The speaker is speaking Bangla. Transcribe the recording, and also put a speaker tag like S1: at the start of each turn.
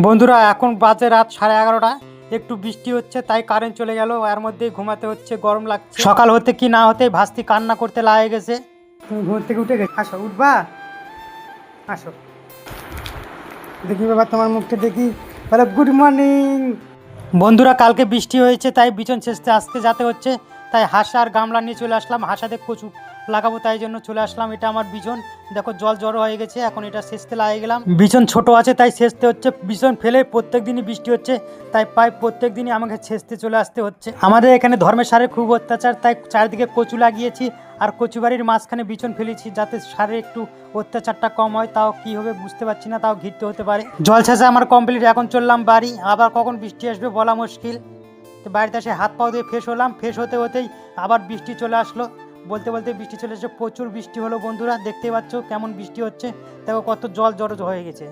S1: বন্ধুরা এখন বাজে রাত 11:30। একটু বৃষ্টি হচ্ছে তাই কারেন্ট চলে গেল, এর মধ্যেই ঘুমাতে হচ্ছে, গরম লাগছে। সকাল হতে কি না হতে ভাস্তি কান্না করতে লাগে গেছে। তুমি ঘুম থেকে উঠে গেছো? আসো, উঠবা, আসো দেখি বাবা তোমার মুখটা দেখি। বলো গুড মর্নিং। বন্ধুরা কালকে বৃষ্টি হয়েছে তাই বিছন ছেঁচতে আজকে যেতে হচ্ছে, তাই হাঁসা আর গামলা নিয়ে চলে আসলাম। হাঁসাতে কচু লাগাবো তাই জন্য চলে আসলাম। এটা আমার বিছন, দেখো জল জড়ো হয়ে গেছে, এখন এটা সেচতে লাগে গেলাম। বিছন ছোট আছে তাই সেচতে হচ্ছে। বিছন ফেলে প্রত্যেক দিনই বৃষ্টি হচ্ছে তাই প্রায় প্রত্যেক দিনই আমাকে সেচতে চলে আসতে হচ্ছে। আমাদের এখানে ধর্মের সারের খুব অত্যাচার, তাই চারিদিকে কচু লাগিয়েছি আর কচু বাড়ির মাঝখানে বিছন ফেলেছি যাতে সারের একটু অত্যাচারটা কম হয়। তাও কি হবে বুঝতে পারছি না, তাও ঘিরতে হতে পারে। জল ছেঁচা আমার কমপ্লিট, এখন চললাম বাড়ি। আবার কখন বৃষ্টি আসবে বলা মুশকিল। তো বাড়িতে এসে হাত পাও দিয়ে ফ্রেশ হলাম, ফ্রেশ হতে হতেই আবার বৃষ্টি চলে আসলো। বলতে বলতে বৃষ্টি চলে এসে প্রচুর বৃষ্টি হলো। বন্ধুরা দেখতেই পাচ্ছ কেমন বৃষ্টি হচ্ছে, দেখো কত জল জড়ো হয়ে গেছে।